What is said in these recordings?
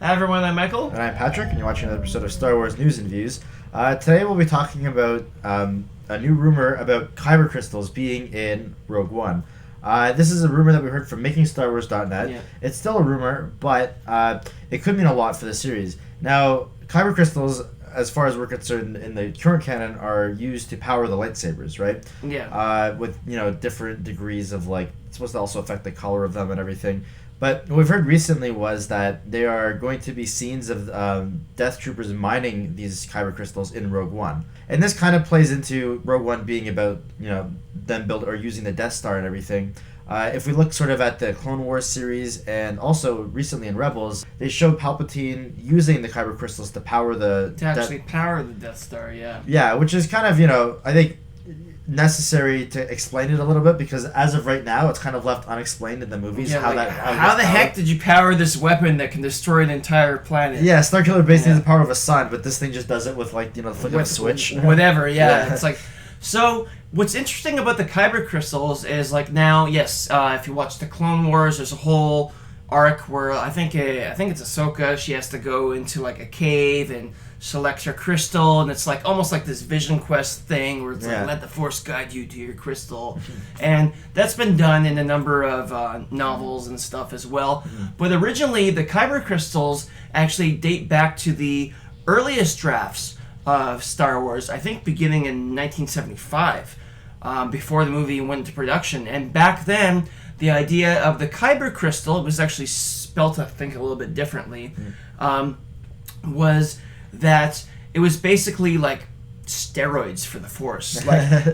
Hi everyone, I'm Michael. And I'm Patrick, and you're watching another episode of Star Wars News and Views. Today we'll be talking about a new rumor about Kyber crystals being in Rogue One. This is a rumor that we heard from MakingStarWars.net. Yeah. It's still a rumor, but it could mean a lot for the series. Now, Kyber crystals, as far as we're concerned, in the current canon, are used to power the lightsabers, right? Yeah. With different degrees of it's supposed to also affect the color of them and everything. But what we've heard recently was that there are going to be scenes of Death Troopers mining these Kyber crystals in Rogue One. And this kind of plays into Rogue One being about, them using the Death Star and everything. If we look sort of at the Clone Wars series and also recently in Rebels, they showed Palpatine using the Kyber crystals to power power the Death Star, yeah. Yeah, which is kind of, I think necessary to explain it a little bit, because as of right now it's kind of left unexplained in the movies. Yeah, how the heck did you power this weapon that can destroy an entire planet? Yeah, Starkiller basically has the power of a sun, but this thing just does it with the flick of a switch. Whatever, yeah. It's like, so what's interesting about the Kyber crystals is now, yes, if you watch the Clone Wars, there's a whole arc where I think it's Ahsoka. She has to go into a cave and selects her crystal, and it's almost like this Vision Quest thing where it's let the Force guide you to your crystal. And that's been done in a number of novels and stuff as well. But originally, the Kyber crystals actually date back to the earliest drafts of Star Wars, I think beginning in 1975, before the movie went into production. And back then, the idea of the Kyber crystal, it was actually spelt, I think, a little bit differently, was that it was basically like steroids for the Force.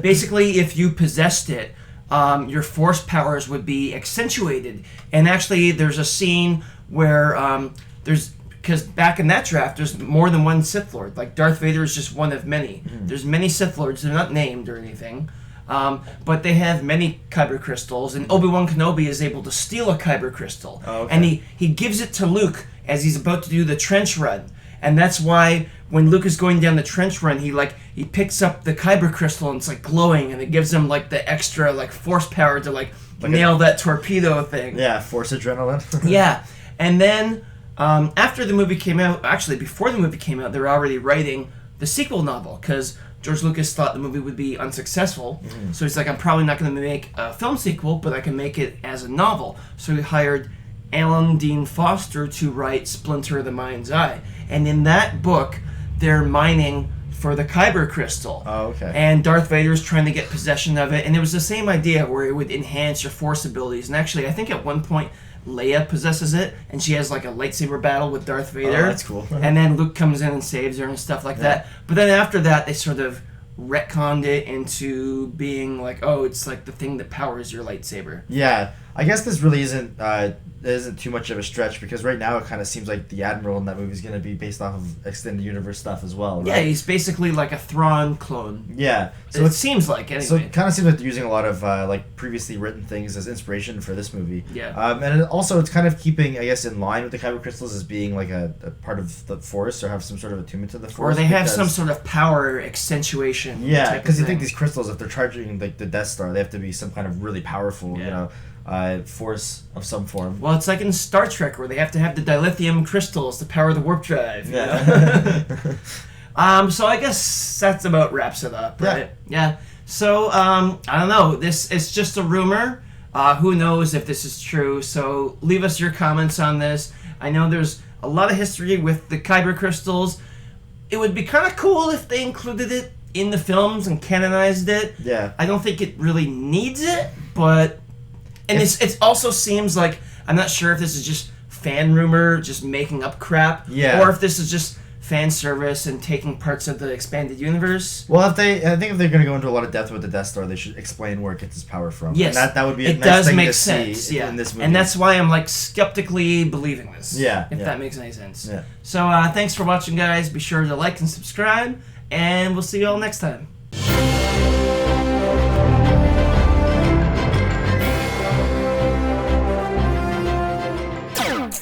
Basically, if you possessed it, your Force powers would be accentuated. And actually, there's a scene where because back in that draft, there's more than one Sith Lord. Darth Vader is just one of many. There's many Sith Lords. They're not named or anything. But they have many Kyber crystals, and Obi-Wan Kenobi is able to steal a Kyber crystal. Oh, okay. And he gives it to Luke as he's about to do the trench run. And that's why when Luke is going down the trench run, he picks up the Kyber crystal and it's glowing, and it gives him the extra Force power to nail that torpedo thing. Yeah, Force adrenaline. Yeah. And then after the movie came out, actually before the movie came out, they were already writing the sequel novel, because George Lucas thought the movie would be unsuccessful. So he's I'm probably not going to make a film sequel, but I can make it as a novel. So he hired Alan Dean Foster to write Splinter of the Mind's Eye. And in that book, they're mining for the Kyber crystal. Oh, okay. And Darth Vader's trying to get possession of it. And it was the same idea where it would enhance your Force abilities. And actually, I think at one point, Leia possesses it, and she has a lightsaber battle with Darth Vader. Oh, that's cool. And then Luke comes in and saves her and stuff like that. But then after that, they sort of retconned it into being it's the thing that powers your lightsaber. Yeah, I guess this really isn't too much of a stretch, because right now it kind of seems like the Admiral in that movie is going to be based off of extended universe stuff as well, right? Yeah, he's basically a Thrawn clone. Yeah, so it seems anyway. So it kind of seems like they're using a lot of previously written things as inspiration for this movie. Yeah. And it's kind of keeping, I guess, in line with the Kyber crystals as being a part of the Force, or have some sort of attunement to the Force. Or they have some sort of power accentuation. Yeah, because you think these crystals, if they're charging the Death Star, they have to be some kind of really powerful, Force of some form. Well, it's like in Star Trek, where they have to have the dilithium crystals to power the warp drive. Yeah. So I guess that's about wraps it up, right? Yeah. So, I don't know. This is just a rumor. Who knows if this is true? So leave us your comments on this. I know there's a lot of history with the Kyber crystals. It would be kind of cool if they included it in the films and canonized it. Yeah. I don't think it really needs it, but... And it also seems like, I'm not sure if this is just fan rumor, just making up crap, or if this is just fan service and taking parts of the expanded universe. Well, I think if they're going to go into a lot of depth with the Death Star, they should explain where it gets its power from. Yes, and that would be a it nice does thing make to sense. see in this movie. And that's why I'm skeptically believing this. Yeah, if that makes any sense. Yeah. So thanks for watching, guys. Be sure to like and subscribe, and we'll see you all next time.